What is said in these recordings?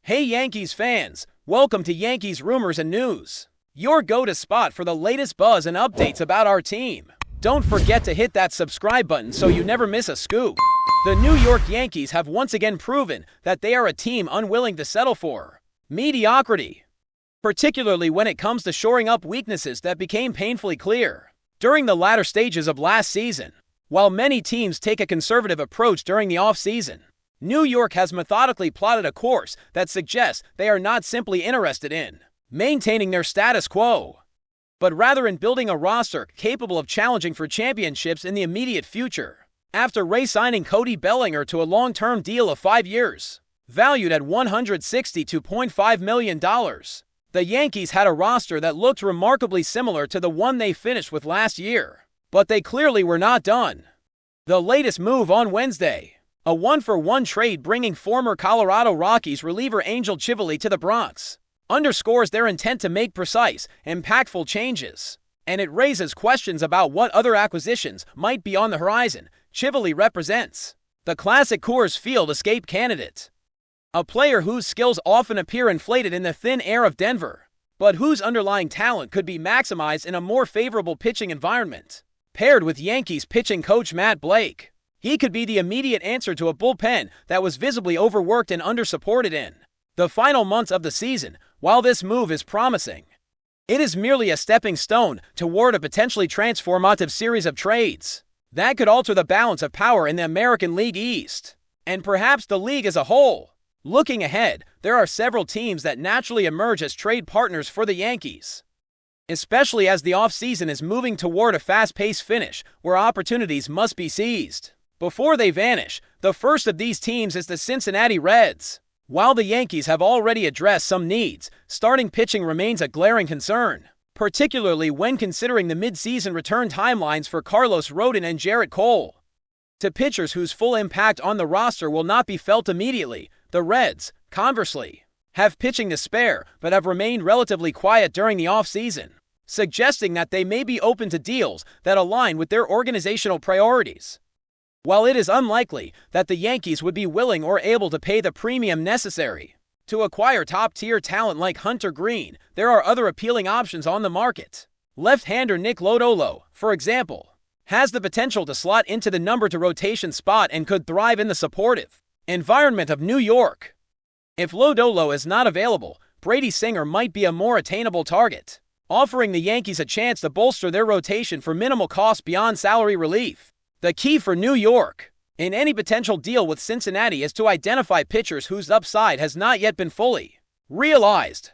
Hey Yankees fans, welcome to Yankees Rumors and News, your go-to spot for the latest buzz and updates about our team. Don't forget to hit that subscribe button so you never miss a scoop. The New York Yankees have once again proven that they are a team unwilling to settle for mediocrity, particularly when it comes to shoring up weaknesses that became painfully clear during the latter stages of last season. While many teams take a conservative approach during the offseason, New York has methodically plotted a course that suggests they are not simply interested in maintaining their status quo, but rather in building a roster capable of challenging for championships in the immediate future. After re-signing Cody Bellinger to a long-term deal of 5 years, valued at $162.5 million, the Yankees had a roster that looked remarkably similar to the one they finished with last year. But they clearly were not done. The latest move on Wednesday, a 1-for-1 trade bringing former Colorado Rockies reliever Angel Chivoli to the Bronx, underscores their intent to make precise, impactful changes. And it raises questions about what other acquisitions might be on the horizon. Chivoli represents the classic Coors Field escape candidate, a player whose skills often appear inflated in the thin air of Denver, but whose underlying talent could be maximized in a more favorable pitching environment. Paired with Yankees pitching coach Matt Blake, he could be the immediate answer to a bullpen that was visibly overworked and undersupported in the final months of the season. While this move is promising, it is merely a stepping stone toward a potentially transformative series of trades that could alter the balance of power in the American League East, and perhaps the league as a whole. Looking ahead, there are several teams that naturally emerge as trade partners for the Yankees, especially as the offseason is moving toward a fast-paced finish where opportunities must be seized before they vanish. The first of these teams is the Cincinnati Reds. While the Yankees have already addressed some needs, starting pitching remains a glaring concern, particularly when considering the mid-season return timelines for Carlos Rodon and Jarrett Cole. To pitchers whose full impact on the roster will not be felt immediately, the Reds, conversely, have pitching to spare but have remained relatively quiet during the offseason, suggesting that they may be open to deals that align with their organizational priorities. While it is unlikely that the Yankees would be willing or able to pay the premium necessary to acquire top-tier talent like Hunter Greene, there are other appealing options on the market. Left-hander Nick Lodolo, for example, has the potential to slot into the number-to-rotation spot and could thrive in the supportive environment of New York. If Lodolo is not available, Brady Singer might be a more attainable target, offering the Yankees a chance to bolster their rotation for minimal cost beyond salary relief. The key for New York in any potential deal with Cincinnati is to identify pitchers whose upside has not yet been fully realized,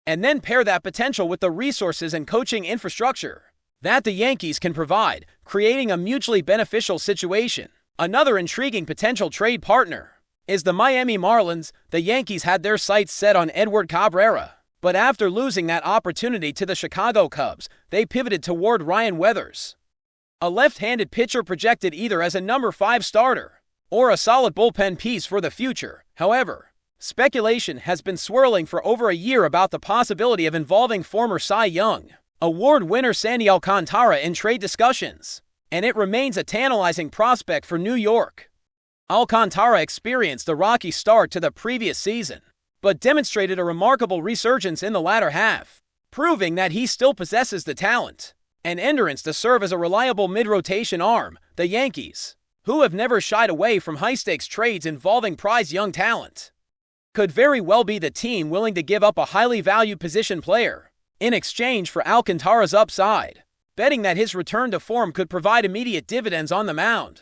and then pair that potential with the resources and coaching infrastructure that the Yankees can provide, creating a mutually beneficial situation. Another intriguing potential trade partner is the Miami Marlins. The Yankees had their sights set on Edward Cabrera, but after losing that opportunity to the Chicago Cubs, they pivoted toward Ryan Weathers, a left-handed pitcher projected either as a number 5 starter or a solid bullpen piece for the future. However, speculation has been swirling for over a year about the possibility of involving former Cy Young Award winner Sandy Alcantara in trade discussions, and it remains a tantalizing prospect for New York. Alcantara experienced a rocky start to the previous season, but demonstrated a remarkable resurgence in the latter half, proving that he still possesses the talent and endurance to serve as a reliable mid-rotation arm. The Yankees, who have never shied away from high-stakes trades involving prized young talent, could very well be the team willing to give up a highly valued position player in exchange for Alcantara's upside, betting that his return to form could provide immediate dividends on the mound.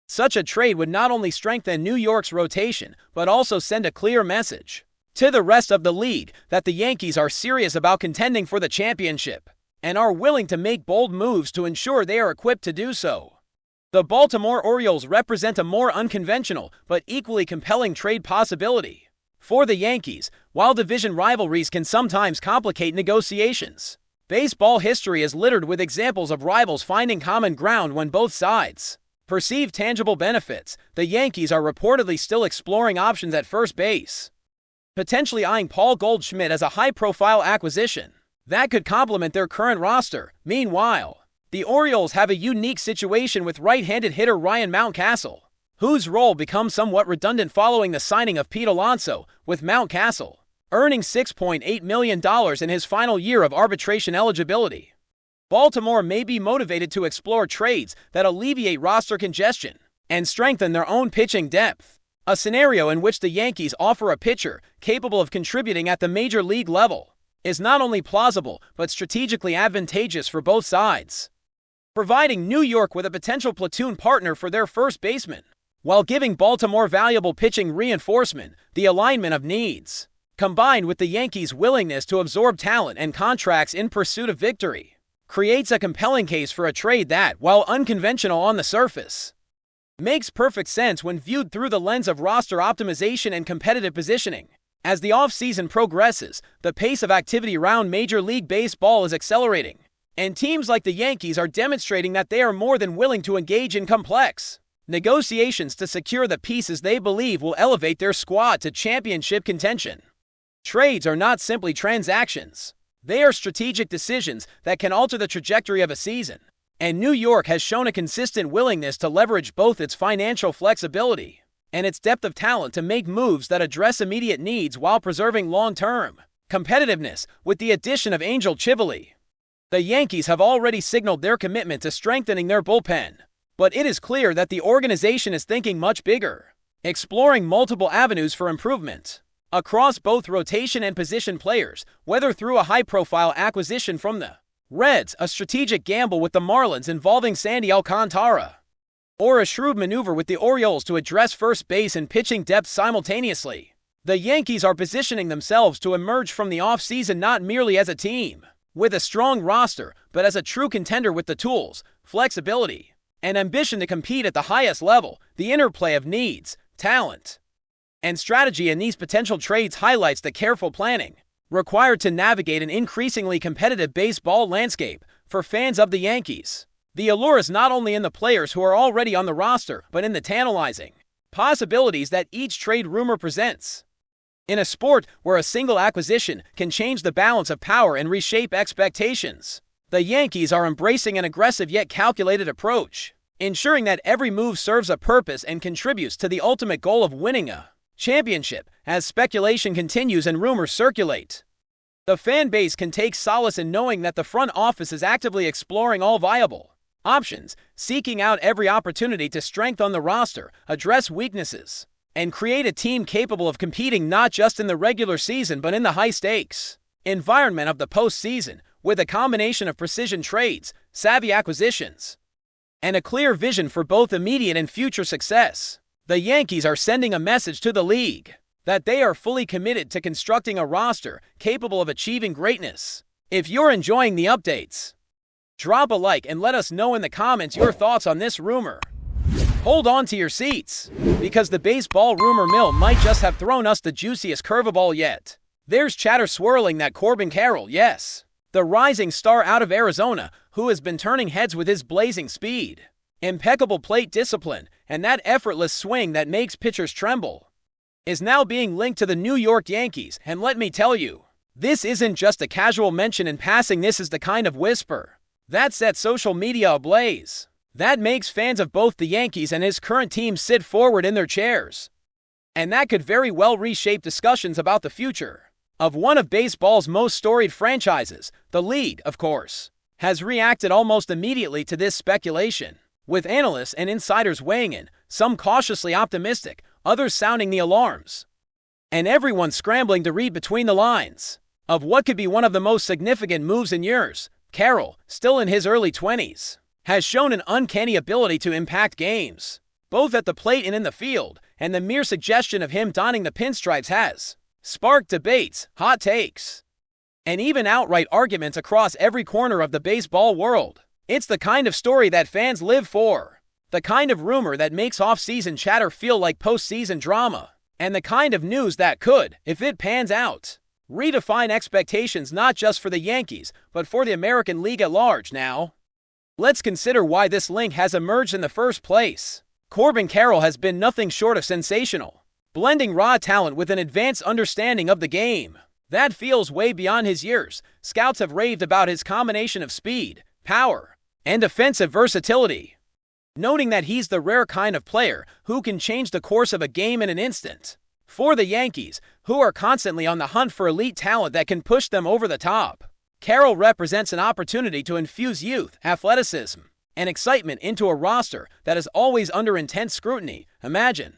Such a trade would not only strengthen New York's rotation, but also send a clear message to the rest of the league that the Yankees are serious about contending for the championship and are willing to make bold moves to ensure they are equipped to do so. The Baltimore Orioles represent a more unconventional but equally compelling trade possibility for the Yankees. While division rivalries can sometimes complicate negotiations, baseball history is littered with examples of rivals finding common ground when both sides perceive tangible benefits. The Yankees are reportedly still exploring options at first base, potentially eyeing Paul Goldschmidt as a high-profile acquisition that could complement their current roster. Meanwhile, the Orioles have a unique situation with right-handed hitter Ryan Mountcastle, whose role becomes somewhat redundant following the signing of Pete Alonso with Mountcastle, earning $6.8 million in his final year of arbitration eligibility. Baltimore may be motivated to explore trades that alleviate roster congestion and strengthen their own pitching depth, a scenario in which the Yankees offer a pitcher capable of contributing at the major league level is not only plausible but strategically advantageous for both sides, providing New York with a potential platoon partner for their first baseman, while giving Baltimore valuable pitching reinforcement. The alignment of needs, combined with the Yankees' willingness to absorb talent and contracts in pursuit of victory, creates a compelling case for a trade that, while unconventional on the surface, makes perfect sense when viewed through the lens of roster optimization and competitive positioning. As the offseason progresses, the pace of activity around Major League Baseball is accelerating, and teams like the Yankees are demonstrating that they are more than willing to engage in complex negotiations to secure the pieces they believe will elevate their squad to championship contention. Trades are not simply transactions. They are strategic decisions that can alter the trajectory of a season, and New York has shown a consistent willingness to leverage both its financial flexibility and its depth of talent to make moves that address immediate needs while preserving long-term competitiveness. With the addition of Angel Chivoli, the Yankees have already signaled their commitment to strengthening their bullpen, but it is clear that the organization is thinking much bigger, exploring multiple avenues for improvement across both rotation and position players, whether through a high-profile acquisition from the Reds, a strategic gamble with the Marlins involving Sandy Alcantara, or a shrewd maneuver with the Orioles to address first base and pitching depth simultaneously. The Yankees are positioning themselves to emerge from the offseason not merely as a team with a strong roster, but as a true contender with the tools, flexibility, and ambition to compete at the highest level. The interplay of needs, talent, and strategy in these potential trades highlights the careful planning required to navigate an increasingly competitive baseball landscape. For fans of the Yankees, the allure is not only in the players who are already on the roster, but in the tantalizing possibilities that each trade rumor presents. In a sport where a single acquisition can change the balance of power and reshape expectations, the Yankees are embracing an aggressive yet calculated approach, ensuring that every move serves a purpose and contributes to the ultimate goal of winning a championship. As speculation continues and rumors circulate, the fan base can take solace in knowing that the front office is actively exploring all viable options, seeking out every opportunity to strengthen the roster, address weaknesses, and create a team capable of competing not just in the regular season but in the high-stakes environment of the postseason. With a combination of precision trades, savvy acquisitions, and a clear vision for both immediate and future success, the Yankees are sending a message to the league that they are fully committed to constructing a roster capable of achieving greatness. If you're enjoying the updates, drop a like and let us know in the comments your thoughts on this rumor. Hold on to your seats, because the baseball rumor mill might just have thrown us the juiciest curveball yet. There's chatter swirling that Corbin Carroll, yes, the rising star out of Arizona, who has been turning heads with his blazing speed, impeccable plate discipline, and that effortless swing that makes pitchers tremble, is now being linked to the New York Yankees. And let me tell you, this isn't just a casual mention in passing. This is the kind of whisper that sets social media ablaze, that makes fans of both the Yankees and his current team sit forward in their chairs, and that could very well reshape discussions about the future of one of baseball's most storied franchises. The league, of course, has reacted almost immediately to this speculation, with analysts and insiders weighing in, some cautiously optimistic, others sounding the alarms, and everyone scrambling to read between the lines of what could be one of the most significant moves in years. Carroll, still in his early 20s, has shown an uncanny ability to impact games, both at the plate and in the field, and the mere suggestion of him donning the pinstripes has sparked debates, hot takes, and even outright arguments across every corner of the baseball world. It's the kind of story that fans live for, the kind of rumor that makes off-season chatter feel like postseason drama, and the kind of news that could, if it pans out, redefine expectations not just for the Yankees, but for the American League at large. Now, let's consider why this link has emerged in the first place. Corbin Carroll has been nothing short of sensational, blending raw talent with an advanced understanding of the game that feels way beyond his years. Scouts have raved about his combination of speed, power, and offensive versatility, noting that he's the rare kind of player who can change the course of a game in an instant. For the Yankees, who are constantly on the hunt for elite talent that can push them over the top, Carroll represents an opportunity to infuse youth, athleticism, and excitement into a roster that is always under intense scrutiny. Imagine,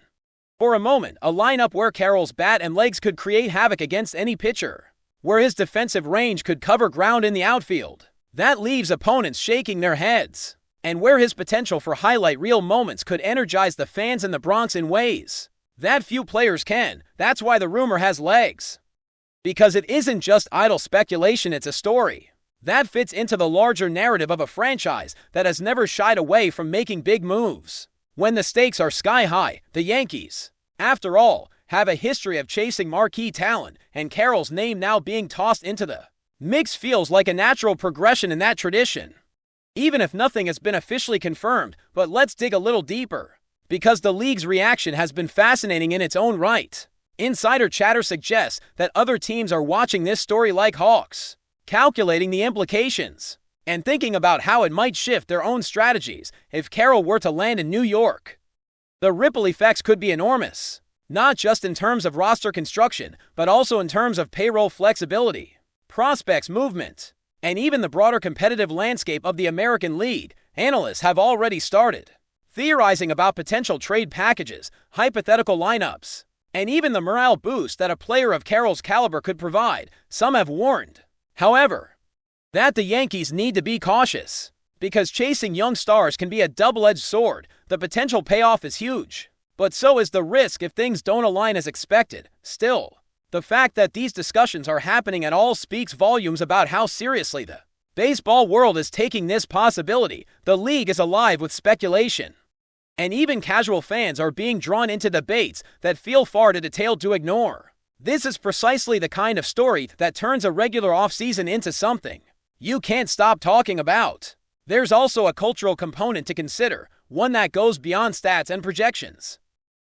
for a moment, a lineup where Carroll's bat and legs could create havoc against any pitcher, where his defensive range could cover ground in the outfield that leaves opponents shaking their heads, and where his potential for highlight reel moments could energize the fans in the Bronx in ways that few players can. That's why the rumor has legs. Because it isn't just idle speculation, it's a story that fits into the larger narrative of a franchise that has never shied away from making big moves when the stakes are sky high. The Yankees, after all, have a history of chasing marquee talent, and Carroll's name now being tossed into the mix feels like a natural progression in that tradition, even if nothing has been officially confirmed. But let's dig a little deeper, because the league's reaction has been fascinating in its own right. Insider chatter suggests that other teams are watching this story like hawks, calculating the implications and thinking about how it might shift their own strategies if Carroll were to land in New York. The ripple effects could be enormous, not just in terms of roster construction, but also in terms of payroll flexibility, prospects movement, and even the broader competitive landscape of the American League. Analysts have already started theorizing about potential trade packages, hypothetical lineups, and even the morale boost that a player of Carroll's caliber could provide. Some have warned, however, that the Yankees need to be cautious, because chasing young stars can be a double-edged sword. The potential payoff is huge, but so is the risk if things don't align as expected. Still, the fact that these discussions are happening at all speaks volumes about how seriously the baseball world is taking this possibility. The league is alive with speculation, and even casual fans are being drawn into debates that feel far too detailed to ignore. This is precisely the kind of story that turns a regular offseason into something you can't stop talking about. There's also a cultural component to consider, one that goes beyond stats and projections.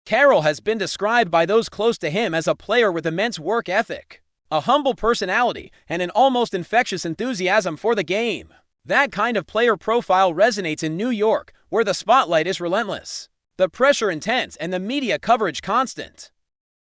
Carroll has been described by those close to him as a player with immense work ethic, a humble personality, and an almost infectious enthusiasm for the game. That kind of player profile resonates in New York, where the spotlight is relentless, the pressure intense, and the media coverage constant.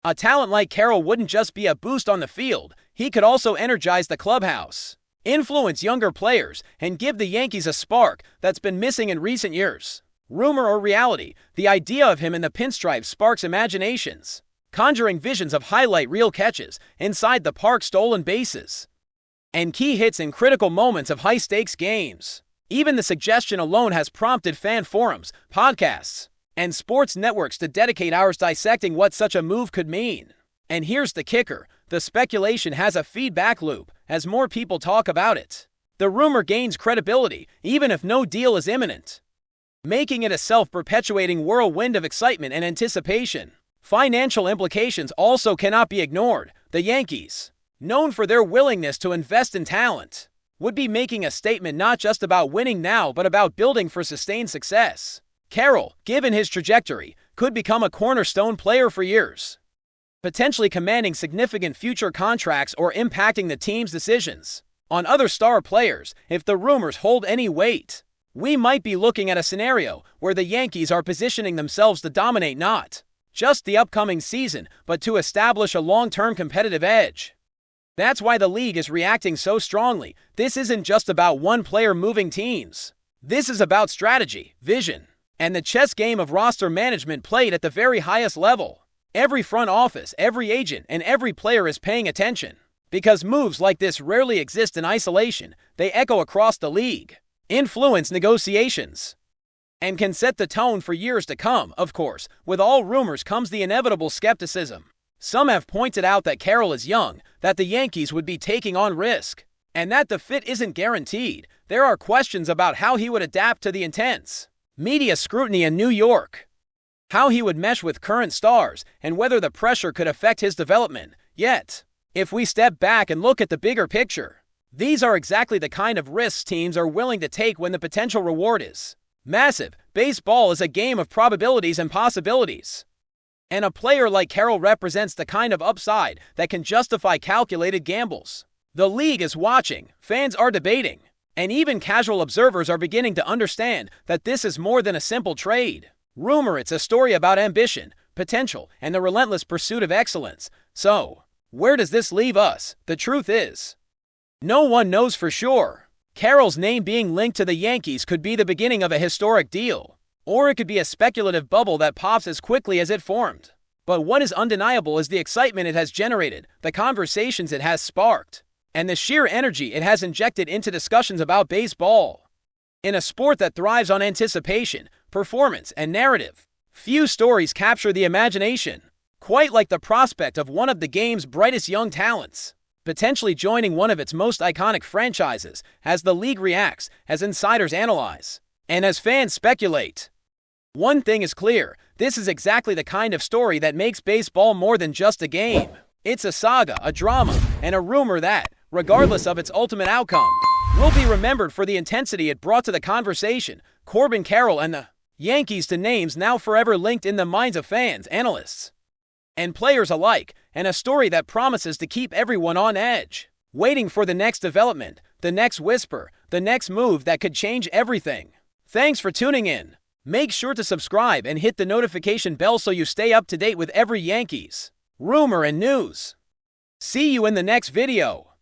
A talent like Carroll wouldn't just be a boost on the field, he could also energize the clubhouse, influence younger players, and give the Yankees a spark that's been missing in recent years. Rumor or reality, the idea of him in the pinstripes sparks imaginations, conjuring visions of highlight reel catches inside the park, stolen bases, and key hits in critical moments of high-stakes games. Even the suggestion alone has prompted fan forums, podcasts, and sports networks to dedicate hours dissecting what such a move could mean. And here's the kicker: the speculation has a feedback loop. As more people talk about it, the rumor gains credibility, even if no deal is imminent, making it a self-perpetuating whirlwind of excitement and anticipation. Financial implications also cannot be ignored. The Yankees, known for their willingness to invest in talent, would be making a statement not just about winning now but about building for sustained success. Carroll, given his trajectory, could become a cornerstone player for years, potentially commanding significant future contracts or impacting the team's decisions on other star players. If the rumors hold any weight, we might be looking at a scenario where the Yankees are positioning themselves to dominate not just the upcoming season, but to establish a long-term competitive edge. That's why the league is reacting so strongly. This isn't just about one player moving teams. This is about strategy, vision, and the chess game of roster management played at the very highest level. Every front office, every agent, and every player is paying attention, because moves like this rarely exist in isolation. They echo across the league, influence negotiations, and can set the tone for years to come. Of course, with all rumors comes the inevitable skepticism. Some have pointed out that Carroll is young, that the Yankees would be taking on risk, and that the fit isn't guaranteed. There are questions about how he would adapt to the intense media scrutiny in New York, how he would mesh with current stars, and whether the pressure could affect his development. Yet, if we step back and look at the bigger picture, these are exactly the kind of risks teams are willing to take when the potential reward is massive. Baseball is a game of probabilities and possibilities, and a player like Carroll represents the kind of upside that can justify calculated gambles. The league is watching, fans are debating, And even casual observers are beginning to understand that this is more than a simple trade. Rumor, it's a story about ambition, potential, and the relentless pursuit of excellence. So, where does this leave us? The truth is, no one knows for sure. Carroll's name being linked to the Yankees could be the beginning of a historic deal, or it could be a speculative bubble that pops as quickly as it formed. But what is undeniable is the excitement it has generated, the conversations it has sparked, and the sheer energy it has injected into discussions about baseball. In a sport that thrives on anticipation, performance, and narrative, few stories capture the imagination, quite like the prospect of one of the game's brightest young talents potentially joining one of its most iconic franchises, as the league reacts, as insiders analyze, and as fans speculate. One thing is clear, this is exactly the kind of story that makes baseball more than just a game. It's a saga, a drama, and a rumor that, regardless of its ultimate outcome, will be remembered for the intensity it brought to the conversation. Corbin Carroll and the Yankees, to names now forever linked in the minds of fans, analysts, and players alike, and a story that promises to keep everyone on edge, waiting for the next development, the next whisper, the next move that could change everything. Thanks for tuning in. Make sure to subscribe and hit the notification bell so you stay up to date with every Yankees rumor and news. See you in the next video.